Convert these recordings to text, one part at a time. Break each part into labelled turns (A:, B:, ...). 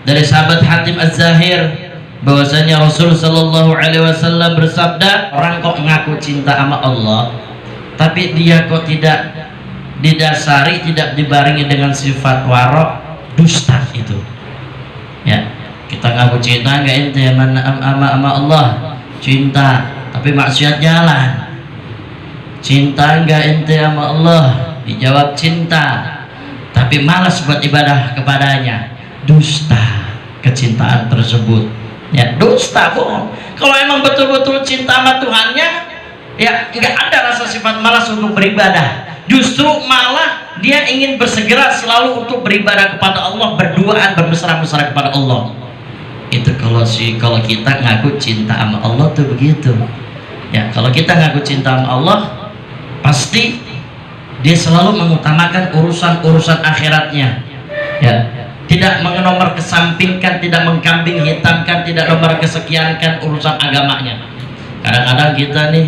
A: dari sahabat Hatim Az-Zahir bahwasanya Rasul sallallahu alaihi wasallam bersabda, orang kok ngaku cinta sama Allah tapi dia kok tidak didasari, tidak dibarengi dengan sifat warok, dusta itu. Ya, kita ngaku cinta nggak ente sama Allah, cinta tapi maksiat jalan. Cinta nggak ente sama Allah, dijawab cinta tapi malas buat ibadah kepadanya, dusta kecintaan tersebut. Ya, dusta, bohong. Kalau emang betul-betul cinta sama Tuhannya, ya nggak ada rasa sifat malas untuk beribadah. Justru malah dia ingin bersegera selalu untuk beribadah kepada Allah, berduaan, bermesra-mesra kepada Allah. Itu kalau kita ngaku cinta sama Allah tuh begitu. Ya, kalau kita ngaku cinta sama Allah, pasti dia selalu mengutamakan urusan-urusan akhiratnya. Ya, tidak mengenomor kesampingkan, tidak mengkambing hitamkan, tidak nomor kesekiankan urusan agamanya. Kadang-kadang kita nih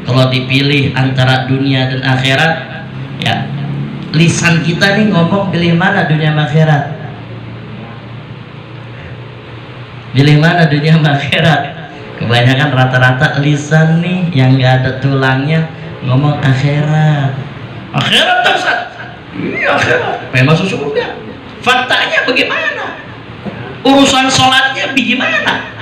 A: kalau dipilih antara dunia dan akhirat, ya lisan kita nih ngomong pilih mana dunia sama akhirat, pilih mana dunia sama akhirat. Kebanyakan rata-rata lisan nih yang nggak ada tulangnya ngomong akhirat, akhirat tersat, iya akhirat, pengen masuk surga. Faktanya bagaimana? Urusan sholatnya bagaimana?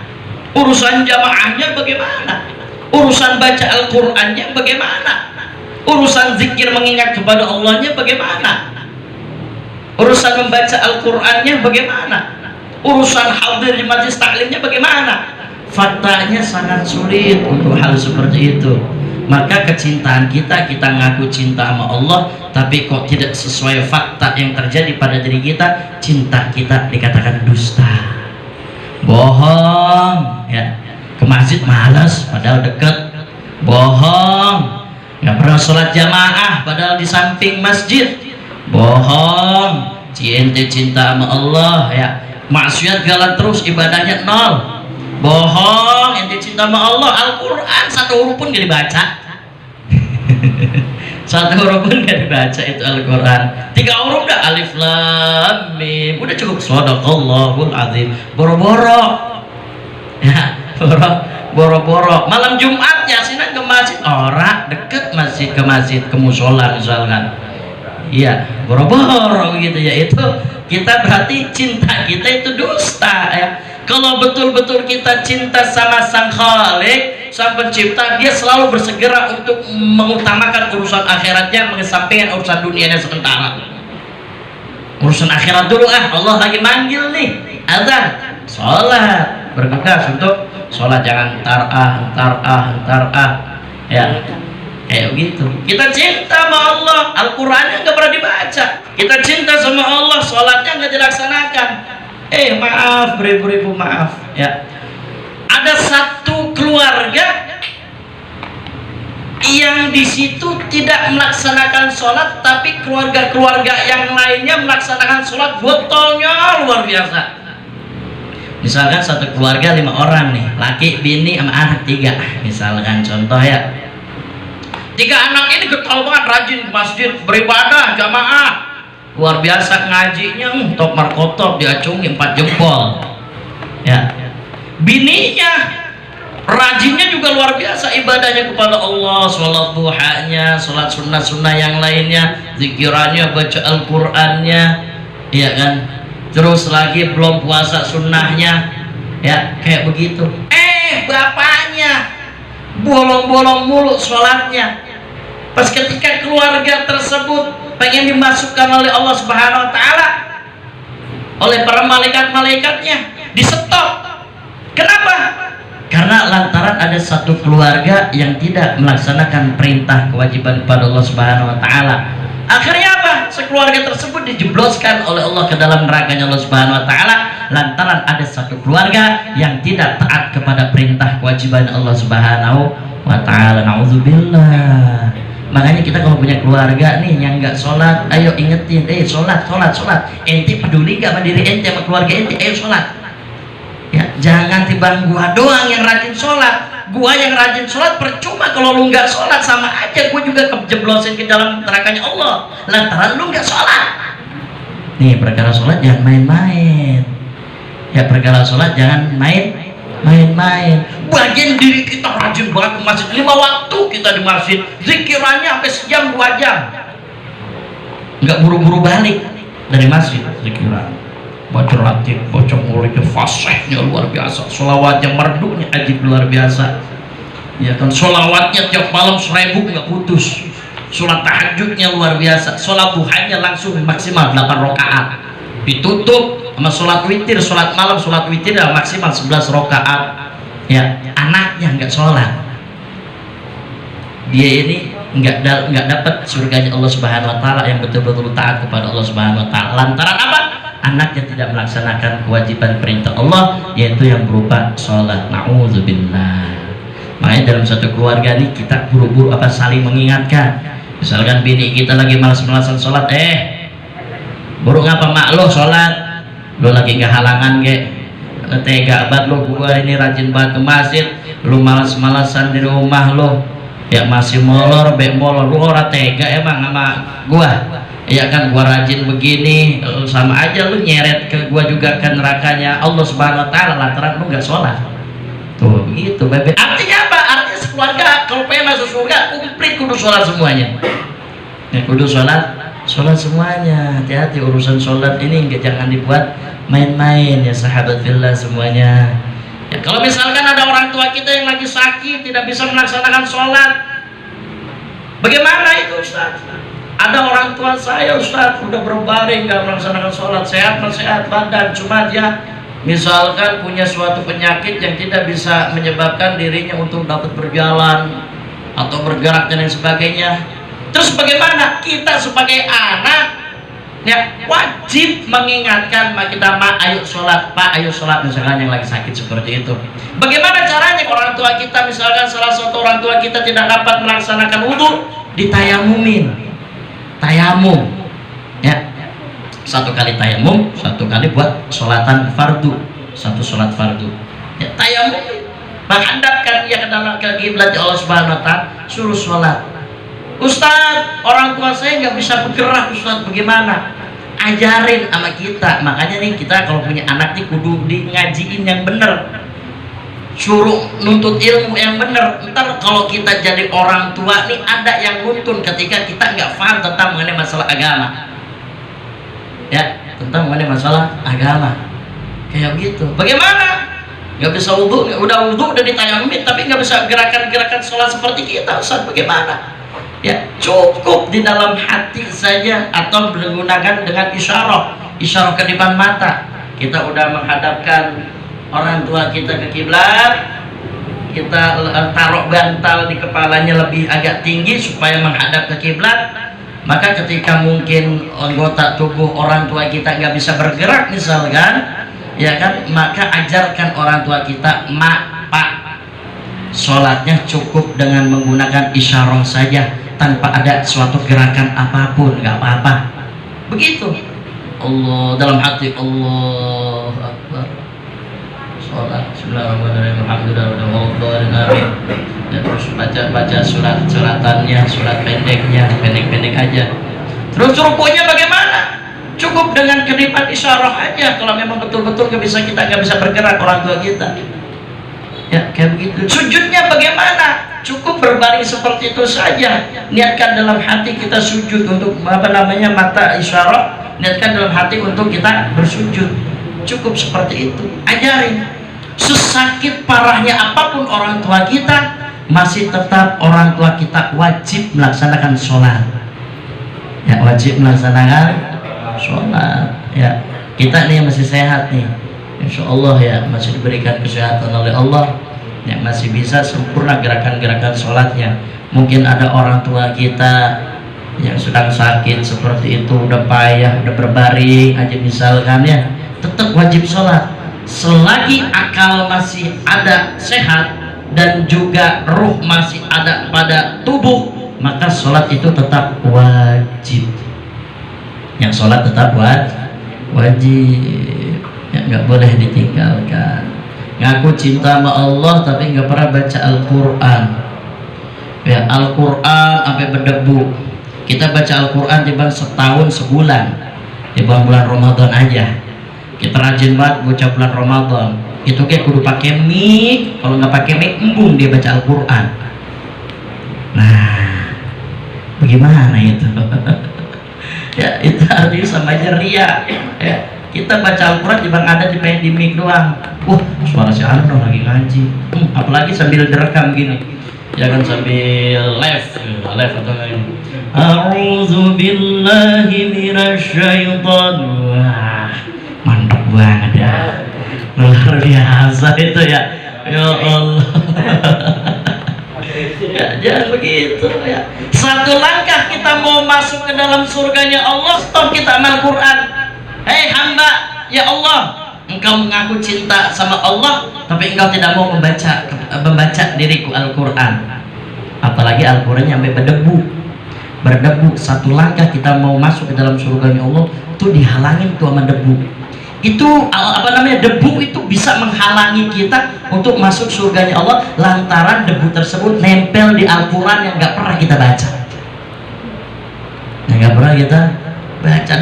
A: Urusan jamaahnya bagaimana? Urusan baca Al-Qur'annya bagaimana? Urusan zikir mengingat kepada Allahnya bagaimana? Urusan membaca Al-Qur'annya bagaimana? Urusan hadir di majlis taklimnya bagaimana? Faktanya sangat sulit untuk hal seperti itu. Maka kecintaan kita ngaku cinta sama Allah, tapi kok tidak sesuai fakta yang terjadi pada diri kita, cinta kita dikatakan dusta, bohong. Ya, ke masjid malas padahal deket, bohong. Nggak pernah sholat jamaah padahal di samping masjid, bohong. Ente cinta sama Allah, ya maksiat jalan terus, ibadahnya nol, bohong. Ente cinta sama Allah, Al-Quran satu huruf pun gak dibaca. Satu huruf pun gak dibaca itu Al-Quran. 3 huruf dah, alif lam mim, udah cukup. Shadaqallahul azim. Boro-boro, ya boro-boro. Malam Jumat yasinan ke masjid, ora deket masjid ke masjid, ke musola misalkan. Iya, boro-boro gitu ya. Itu kita berarti cinta kita itu dusta ya. Kalau betul-betul kita cinta sama Sang Khalik, Sang Pencipta, dia selalu bersegera untuk mengutamakan urusan akhiratnya, mengesampingkan urusan dunianya sementara. Urusan akhirat dulu, Allah lagi manggil nih, azan, sholat, bergegas untuk sholat, jangan ntar ya kayak begitu. Kita cinta sama Allah, Al-Qurannya nggak pernah dibaca. Kita cinta sama Allah, sholatnya nggak dilaksanakan. Maaf, beribu-ribu maaf ya. Ada satu keluarga yang di situ tidak melaksanakan sholat, tapi keluarga-keluarga yang lainnya melaksanakan sholat, botolnya luar biasa. Misalkan satu keluarga 5 orang nih, laki, bini, sama anak 3, misalkan contoh ya. 3 anak ini getol banget, rajin ke masjid, beribadah, jamaah, luar biasa ngajinya, top markotop, diacungi 4 jempol ya. Bininya rajinnya juga luar biasa ibadahnya kepada Allah, sholat duhanya, sholat sunnah-sunnah yang lainnya, zikirannya, baca Al-Qur'annya, ya kan. Terus lagi belum puasa sunnahnya, ya kayak begitu. Bapaknya bolong-bolong mulu sholatnya. Pas ketika keluarga tersebut pengen dimasukkan oleh Allah Subhanahu Wa Taala, oleh para malaikat-malaikatnya, di stop. Kenapa? Karena lantaran ada satu keluarga yang tidak melaksanakan perintah kewajiban kepada Allah Subhanahu Wa Taala. Akhirnya apa? Sekeluarga tersebut dijebloskan oleh Allah ke dalam nerakanya Allah Subhanahu Wa Taala, lantaran ada satu keluarga yang tidak taat kepada perintah kewajiban Allah Subhanahu Wa Taala. Nauzubillah. Makanya kita kalau punya keluarga nih yang nggak sholat, ayo ingetin, sholat. Ente peduli gak sama diri ente, sama keluarga ente, ayo sholat. Ya, jangan tiba gua doang yang rajin sholat. Gua yang rajin sholat percuma kalau lu nggak sholat, sama aja gua juga kejeblosin ke dalam nerakanya Allah, lantaran lu nggak sholat. Nih perkara sholat jangan main-main. Ya perkara sholat jangan main-main. Bagian diri kita rajin banget ke masjid, 5 waktu kita di masjid, zikirannya sampai sejam 2 jam, nggak buru-buru balik dari masjid. Zikiran, baca ratib, baca muridnya fasihnya luar biasa, sholawatnya merdunya ajib luar biasa. Ya kan, sholawatnya tiap malam 1000 nggak putus. Sholat tahajudnya luar biasa, sholat duhanya langsung maksimal 8 rakaat, ditutup sama sholat witir, sholat malam sholat witir maksimal 11 rakaat. Ya, anaknya nggak sholat, dia ini nggak dapat surganya Allah Subhanahu Wa Taala yang betul-betul taat kepada Allah Subhanahu Wa Taala. Lantaran apa? Anaknya tidak melaksanakan kewajiban perintah Allah, yaitu yang berupa sholat. Na'udzubillah. Makanya dalam satu keluarga ini kita buru-buru saling mengingatkan. Misalkan bini kita lagi malas-malasan sholat, burung apa mak lo sholat, lo lagi nggak halangan tega banget lo, gua ini rajin banget ke masjid, lo malas-malasan di rumah lo, ya masih molor lo ora tega emang sama gua, ya kan gua rajin begini, sama aja lo nyeret ke gua juga kan nerakanya Allah Subhanahu Wa Taala lantaran lo nggak sholat. Tuh begitu bebe. Artinya apa? Artinya sekeluarga kalau pengen masuk surga komplit kudu sholat semuanya. Ya kudu sholat semuanya. Hati-hati urusan sholat ini jangan dibuat main-main ya sahabat fillah semuanya. Ya kalau misalkan ada orang tua kita yang lagi sakit tidak bisa melaksanakan sholat, bagaimana itu Ustaz? Ada orang tua saya Ustaz udah berbaring nggak melaksanakan sholat, sehat badan, cuma dia misalkan punya suatu penyakit yang tidak bisa menyebabkan dirinya untuk dapat berjalan atau bergerak dan lain sebagainya. Terus bagaimana? Kita sebagai anak ya wajib mengingatkan kita, mak ayo sholat, pak ayo sholat, misalkan yang lagi sakit seperti itu. Bagaimana caranya? Orang tua kita misalkan salah satu orang tua kita tidak dapat melaksanakan wudhu, ditayamumin, tayamum ya, 1 kali tayamum, 1 kali buat sholatan fardu, 1 sholat fardu ya, tayamum menghadapkan dia ke dalam kiblat Allah Subhanahu Wa Taala, suruh sholat. Ustaz, orang tua saya nggak bisa bergerak Ustaz, bagaimana? Ajarin sama kita. Makanya nih kita kalau punya anak nih kudu di ngajiin yang bener, suruh nuntut ilmu yang bener. Ntar kalau kita jadi orang tua nih ada yang nuntun ketika kita nggak paham tentang mengenai masalah agama ya, tentang mengenai masalah agama kayak gitu. Bagaimana? Nggak bisa wudhu, udah ditayamumin tapi nggak bisa gerakan-gerakan sholat seperti kita Ustaz, bagaimana? Ya cukup di dalam hati saja atau menggunakan dengan isyarah kedipan mata. Kita udah menghadapkan orang tua kita ke kiblat, kita taruh bantal di kepalanya lebih agak tinggi supaya menghadap ke kiblat. Maka ketika mungkin anggota tubuh orang tua kita nggak bisa bergerak misalkan, ya kan, maka ajarkan orang tua kita, mak, pak, sholatnya cukup dengan menggunakan isyarah saja, tanpa ada suatu gerakan apapun, nggak apa-apa. Begitu. Allah dalam hati, Allah Akbar. Sholat, Bismillahirrahmanirrahim, Alhamdulillah, ya, terus baca suratannya, surat pendek aja. Terus rukunya bagaimana? Cukup dengan kedipan isyarah aja. Kalau memang betul-betul kita nggak bisa bergerak orang tua kita. Ya kayak begitu. Sujudnya bagaimana? Cukup berbaring seperti itu saja. Niatkan dalam hati kita sujud untuk mata isyarah. Niatkan dalam hati untuk kita bersujud. Cukup seperti itu. Ajarin. Sesakit parahnya apapun orang tua kita, masih tetap orang tua kita wajib melaksanakan sholat. Ya wajib melaksanakan sholat. Ya kita nih masih sehat nih, insya Allah ya, masih diberikan kesehatan oleh Allah ya, masih bisa sempurna gerakan-gerakan sholatnya. Mungkin ada orang tua kita yang sedang sakit seperti itu, udah payah, udah berbaring aja misalkan ya, tetap wajib sholat selagi akal masih ada sehat dan juga ruh masih ada pada tubuh, maka sholat itu tetap wajib. Yang sholat tetap wajib ya, nggak boleh ditinggalkan. Ngaku cinta sama Allah tapi nggak pernah baca Al-Quran ya, Al-Quran sampai berdebu. Kita baca Al-Quran di setahun sebulan, di bulan Ramadan aja. Kita rajin banget bocah bulan Ramadan. Itu kayak kudu pakai mic, kalau nggak pakai mic embung dia baca Al-Quran. Nah, bagaimana itu? Ya itu artinya sama aja ria. Ya, kita baca Al-Quran cuma ada di mic doang. Wah, suara si Arno lagi ngaji. Apalagi sambil direkam gini. Jangan sambil live atau lain. A'udzu billahi minasyaitonir. Wah, mantap banget ya. Luar biasa itu ya. Ya Allah. Ya, jangan begitu ya. Satu langkah kita mau masuk ke dalam surganya Allah, stop kita amal Quran. Hei hamba, ya Allah, engkau mengaku cinta sama Allah, tapi engkau tidak mau membaca diriku Al-Quran. Apalagi Al-Quran sampai berdebu. Satu langkah kita mau masuk ke dalam surganya Allah, tuh dihalangin tuh sama debu. Itu debu itu bisa menghalangi kita untuk masuk surganya Allah lantaran debu tersebut nempel di Al-Quran yang nggak pernah kita baca.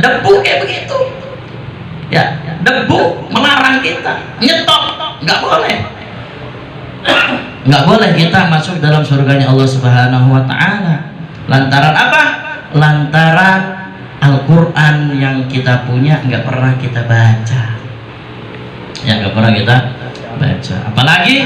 A: Debu kayak begitu ya, debu melarang kita nyetop, nggak boleh kita masuk dalam surganya Allah Subhanahu wa Ta'ala. Lantaran apa? Lantaran Al-Quran yang kita punya nggak pernah kita baca. Apalagi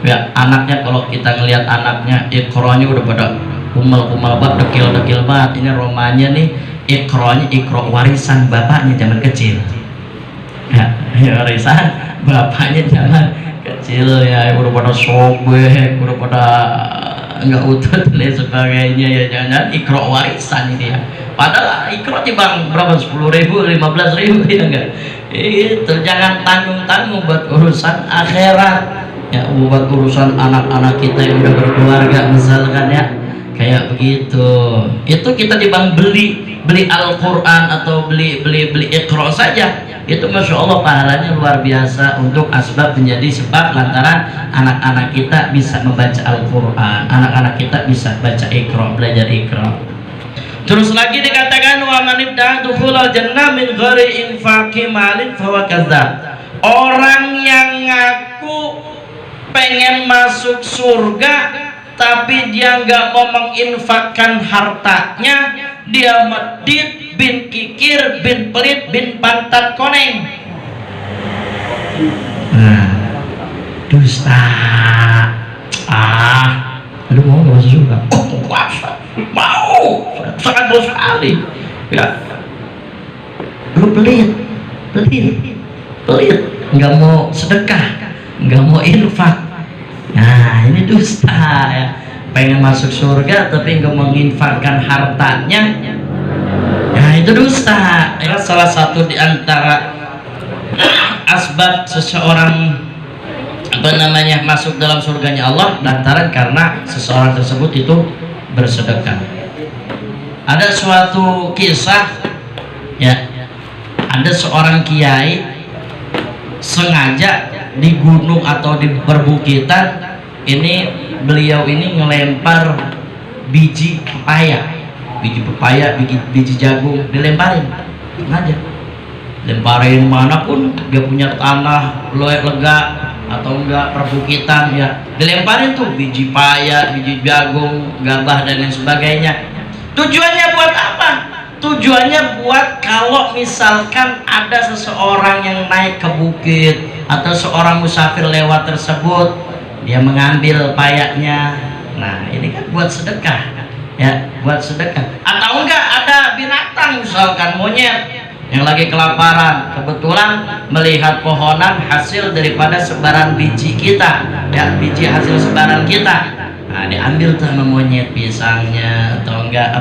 A: ya anaknya, kalau kita ngelihat anaknya Iqra'nya udah pada kumal-kumal banget, dekil banget. Ini romanya nih Iqra warisan bapaknya zaman kecil. Ya warisan bapaknya zaman kecil ya, udah pada sobek, udah pada nggak utuh dan sebagainya ya. Jangan Iqra warisan ini ya. Padahal Iqra bang berapa, 10.000, 15.000 ya enggak? Itu jangan tanggung-tanggung buat urusan akhirat ya, buat urusan anak-anak kita yang udah berkeluarga misalkan ya, kayak begitu. Itu kita beli Al-Quran atau beli Iqra saja, itu Masya Allah pahalanya luar biasa untuk asbab menjadi sebab lantaran anak-anak kita bisa membaca Al-Quran, anak-anak kita bisa baca Iqra, belajar Iqra. Terus lagi dikatakan wa man ibta'a dukhulal jannah min ghairi infaqi malin fahuwa kadzdzab. Orang yang ngaku pengen masuk surga tapi dia nggak mau menginfakkan hartanya, dia medit, bin kikir, bin pelit, bin pantat koneng. Nah, dusta. Lu mau nggak masuk surga? Oh, puasa. Mau, sangat bagus sekali ya. Lu pelit, nggak mau sedekah, nggak mau infak. Nah ini dusta ya. Pengen masuk surga tapi nggak menginfakkan hartanya, nah itu dusta ya. Salah satu di antara asbab seseorang masuk dalam surganya Allah lantaran karena seseorang tersebut itu bersedekah. Ada suatu kisah ya, ada seorang kiai sengaja di gunung atau di perbukitan ini, beliau ini ngelempar biji pepaya, biji jagung, dilemparin sengaja, lemparin manapun dia punya tanah lega atau enggak perbukitan ya, dilemparin tuh biji paya, biji jagung, gabah dan lain sebagainya. Tujuannya buat apa? Tujuannya buat kalau misalkan ada seseorang yang naik ke bukit atau seorang musafir lewat tersebut, dia mengambil payanya. Nah ini kan buat sedekah ya, buat sedekah. Atau enggak ada binatang misalkan monyet yang lagi kelaparan, kebetulan melihat pohonan hasil daripada sebaran biji kita ya, biji hasil sebaran kita. Nah diambil tuh sama monyet pisangnya atau enggak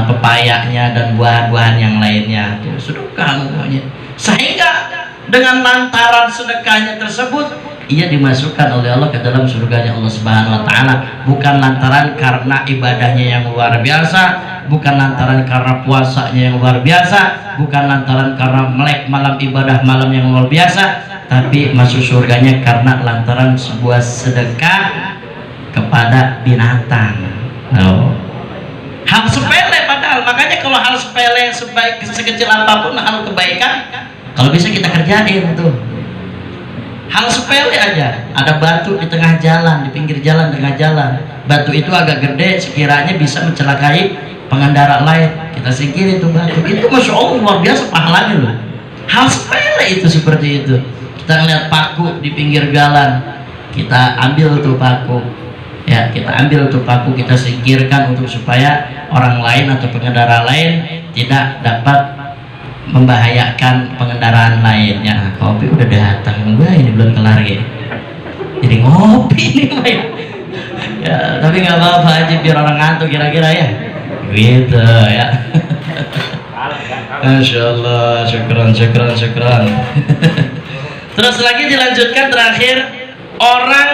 A: pepayanya dan buah-buahan yang lainnya, tuh sedekah monyet. Sehingga dengan lantaran sedekahnya tersebut ia dimasukkan oleh Allah ke dalam surganya Allah Subhanahu wa Ta'ala, bukan lantaran karena ibadahnya yang luar biasa, bukan lantaran karena puasanya yang luar biasa, bukan lantaran karena melek malam ibadah malam yang luar biasa, tapi masuk surganya karena lantaran sebuah sedekah kepada binatang. Hal sepele padahal, makanya kalau hal sepele sebaik sekecil apapun hal kebaikan, kalau bisa kita kerjain tuh. Hal sepele aja, ada batu di tengah jalan, di pinggir jalan, tengah jalan, batu itu agak gede, sekiranya bisa mencelakai pengendara lain, kita singkirin tuh batu. Itu masya Allah luar biasa pahalanya loh. Hal sepele itu seperti itu. Kita ngeliat paku di pinggir jalan, kita ambil tuh paku, ya kita ambil tuh paku, kita singkirkan untuk supaya orang lain atau pengendara lain tidak dapat membahayakan pengendaraan lainnya. Kopi udah datang, gue ini belum kelar ya, jadi ngopi nih ya. Ya tapi nggak apa-apa aja biar orang ngantuk kira-kira ya, gitu ya. Masya Allah, syukran. Terus lagi dilanjutkan terakhir, orang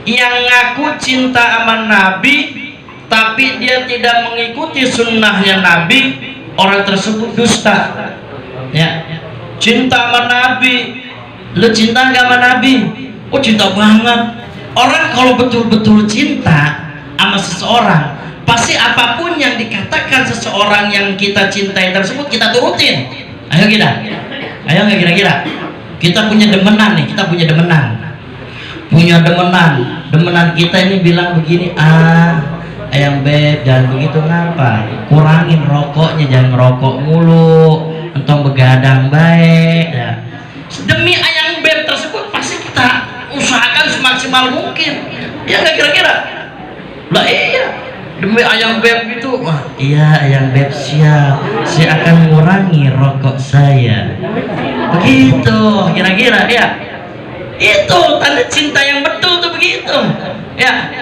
A: yang ngaku cinta sama Nabi tapi dia tidak mengikuti sunnahnya Nabi, orang tersebut dusta. Ya, cinta sama Nabi, lu cinta nggak sama Nabi? Oh cinta banget. Orang kalau betul-betul cinta sama seseorang, pasti apapun yang dikatakan seseorang yang kita cintai tersebut kita turutin. Ayo nggak kira-kira? Kita punya demenan nih, demenan kita ini bilang begini, ayang beb jangan begitu, ngapa? Kurangin rokoknya, jangan ngerokok mulu, entong begadang baik ya. Demi ayang beb tersebut pasti kita usahakan semaksimal mungkin, ya nggak kira-kira? Lah iya, demi ayang beb itu, wah iya ayang beb siap, saya akan mengurangi rokok saya, begitu kira-kira ya. Itu tanda cinta yang betul tuh begitu ya.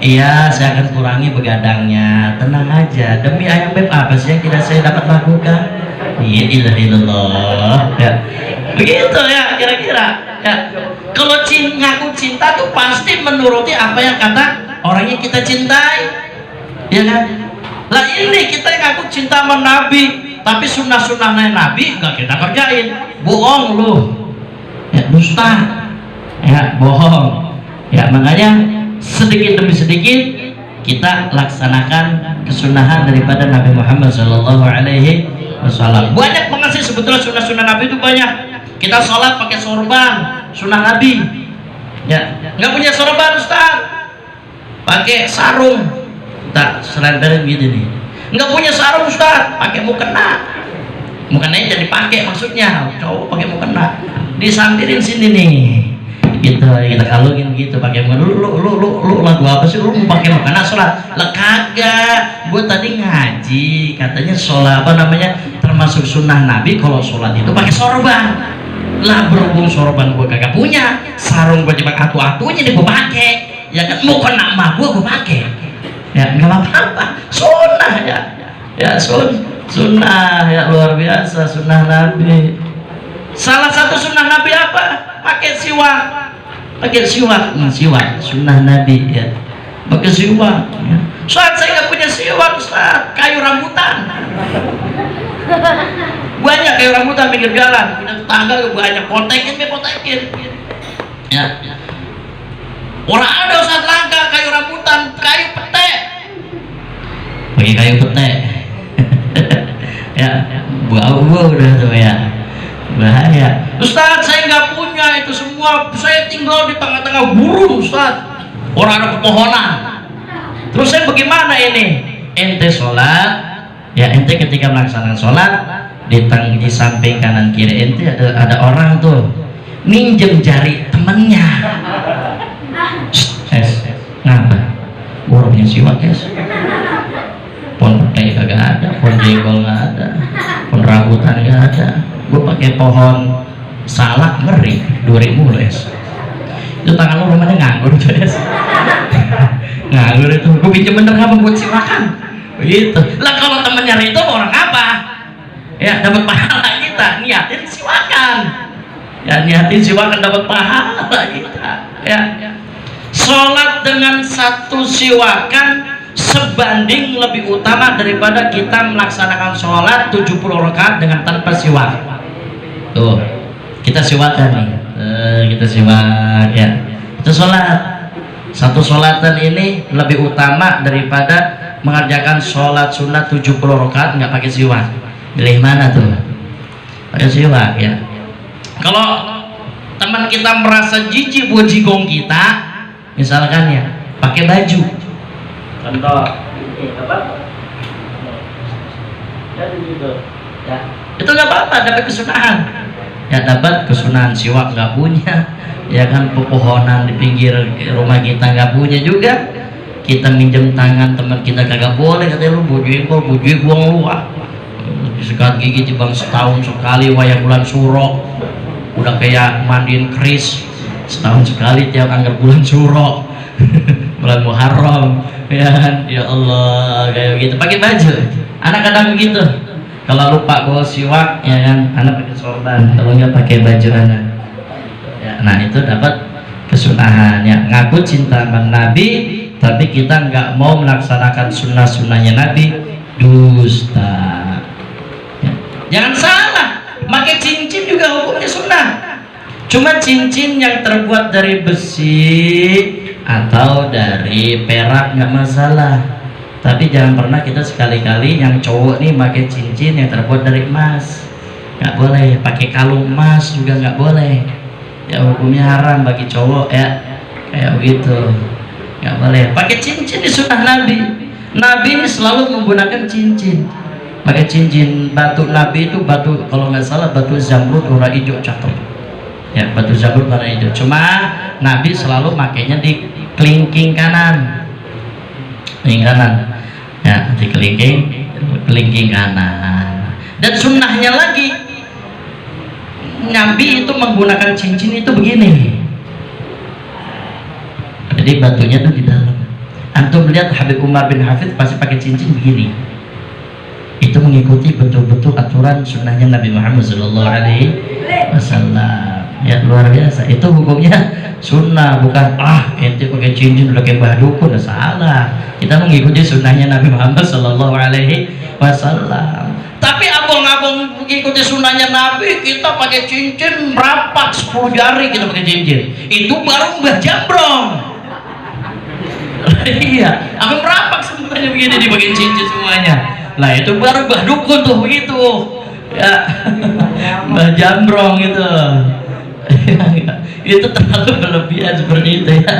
A: Iya, saya akan kurangi begadangnya. Tenang aja, demi ayang beb apa sih yang tidak saya dapat lakukan? Iya, illallah. Ya, begitu ya, kira-kira. Ya, kalau ngaku cinta tuh pasti menuruti apa yang kata orang yang kita cintai, ya kan? Lah ini kita ngaku cinta sama Nabi, tapi sunnah-sunnahnya Nabi nggak kita kerjain. Bohong lu, ya dusta, ya bohong. Ya makanya sedikit demi sedikit kita laksanakan kesunahan daripada Nabi Muhammad SAW. Banyak banget sih sebetulnya sunnah-sunnah Nabi itu banyak. Kita sholat pakai sorban, sunnah Nabi. Ya, nggak punya sorban Ustaz, pakai sarung. Tak selenterin gitu nih. Nggak punya sarung Ustaz, pakai mukena. Mukenanya jadi pakai maksudnya. Cowok pakai mukena, disampirin sini nih. Gitu kita kalungin gitu pakai mukena. Lu lagu apa sih lu mau pakai mukena sholat? Lah kagak, gue tadi ngaji katanya sholat apa namanya termasuk sunnah Nabi kalau sholat itu pakai sorban. Lah berhubung sorban gue kagak punya, sarung gue cuma atu-atunya nih gue pakai, ya kan? Mukena emak gue pakai, ya nggak apa-apa, sunnah ya sunnah ya, luar biasa sunnah Nabi. Salah satu sunnah Nabi apa? Pakai siwak. Siwak sunnah Nabi ya, pakai siwak ya. Saat saya nggak punya siwak Ustaz, kayu rambutan banyak, kayu rambutan pinggir jalan, punya tetangga banyak, potekin ya. Orang ada Ustaz langka kayu rambutan, kayu petek, pakai kayu petek ya, bau udah tuh ya, bahaya. Ustaz saya nggak punya itu semua, saya tinggal di tengah-tengah gurun Ustaz, orang ada pepohonan. Terus saya bagaimana ini? Ente sholat ya, ente ketika melaksanakan sholat di samping kanan kiri ente ada orang tuh minjem jari temennya. Ngapa? Gua punya siwak es, pohon petai kagak ada, pohon jengkol nggak ada, pohon rambutan nggak ada. Gue pakai pohon salak ngeri 2000 loh es. Itu tangan lo rumahnya nganggur tuh es. Nganggur itu. Gue pinjam bener apa buat siwakan begitu. Lah kalau temennya itu orang apa ya, dapat pahala kita, niatin siwakan ya, niatin siwakan dapat pahala kita ya. Sholat dengan satu siwakan sebanding lebih utama daripada kita melaksanakan sholat 70 rakaat dengan tanpa siwak. Tuh, kita siwakan nih, kita siwak ya. Itu sholat, satu sholatan ini lebih utama daripada mengerjakan sholat sunat 70 rakaat nggak pakai siwak? Pilih mana tuh? Pakai siwak ya. Kalau teman kita merasa jijik buat jigong kita, misalkan ya, pakai baju. Contoh, apa? Ya, itu nggak apa-apa, dapat kesunahan. Ya dapat kesunahan. Siwak nggak punya, ya kan, pepohonan di pinggir rumah kita nggak punya juga. Kita minjem tangan teman kita kagak boleh, katanya lu bujui buang lu ah. Sikat gigi bang setahun sekali, wayang bulan suro, udah kayak mandiin keris, setahun sekali tiap anggar bulan suro. Bulan Muharram, ya kan, ya Allah, kayak gitu. Pakai baju, anak kadang begitu. Kalau lupa bawa siwak, ya kan, anak pakai sorban. Kalau nggak pakai baju anak, ya, nah itu dapat kesunahan. Ya, ngaku cinta sama Nabi, tapi kita nggak mau melaksanakan sunnah-sunnahnya Nabi, dusta. Ya. Jangan salah, pakai cincin juga hukumnya sunnah. Cuma cincin yang terbuat dari besi atau dari perak nggak masalah. Tapi jangan pernah kita sekali-kali yang cowok nih pakai cincin yang terbuat dari emas, nggak boleh. Pakai kalung emas juga nggak boleh. Ya hukumnya haram bagi cowok ya, kayak begitu, nggak boleh. Pakai cincin di sunnah Nabi. Nabi ini selalu menggunakan cincin. Pakai cincin. Batu Nabi itu batu, kalau nggak salah batu zamrud warna hijau cakep. Ya batu zamrud warna hijau. Cuma Nabi selalu makainya di kelingking kanan. Kelingking kanan, ya di kelingking kanan. Dan sunnahnya lagi, Nabi itu menggunakan cincin itu begini. Jadi batunya tuh di dalam. Antum lihat Habib Umar bin Hafidh pasti pakai cincin begini. Itu mengikuti betul-betul aturan sunnahnya Nabi Muhammad SAW. Ya luar biasa. Itu hukumnya sunnah, bukan ente pakai cincin udah kayak mbah dukun. Salah. Kita mengikuti sunnahnya Nabi Muhammad SAW. Tapi abang-abang mengikuti sunnahnya Nabi, kita pakai cincin merapat 10 jari, kita pakai cincin. Itu baru mbah jambrong. Iya, apa merapat semuanya begini dipakai cincin semuanya. Lah itu baru mbah dukun tuh begitu. Ya, mbah jambrong itu. Itu terlalu berlebihan seperti itu ya.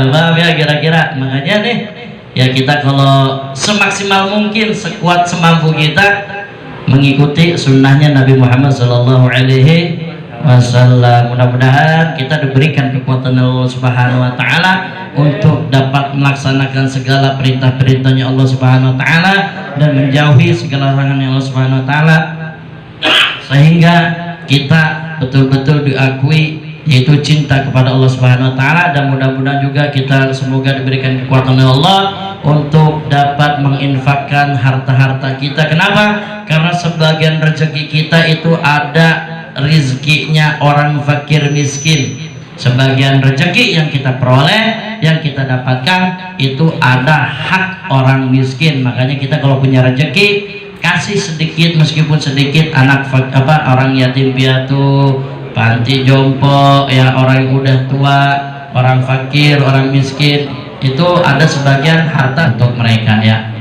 A: Paham ya kira-kira. Makanya nih, ya kita kalau semaksimal mungkin, sekuat semampu kita mengikuti sunnahnya Nabi Muhammad SAW. Mudah-mudahan kita diberikan kekuatan Allah Subhanahu Wa Taala untuk dapat melaksanakan segala perintah-perintahnya Allah Subhanahu Wa Taala dan menjauhi segala larangannya Allah Subhanahu Wa Taala, sehingga kita betul-betul diakui yaitu cinta kepada Allah Subhanahu Wa Taala. Dan mudah-mudahan juga kita semoga diberikan kekuatan oleh Allah untuk dapat menginfakkan harta-harta kita. Kenapa? Karena sebagian rezeki kita itu ada rizkinya orang fakir miskin. Sebagian rezeki yang kita peroleh, yang kita dapatkan itu ada hak orang miskin. Makanya kita kalau punya rezeki, kasih sedikit meskipun sedikit anak orang yatim piatu, panti jompo, ya orang yang udah tua, orang fakir, orang miskin, itu ada sebagian harta untuk mereka ya.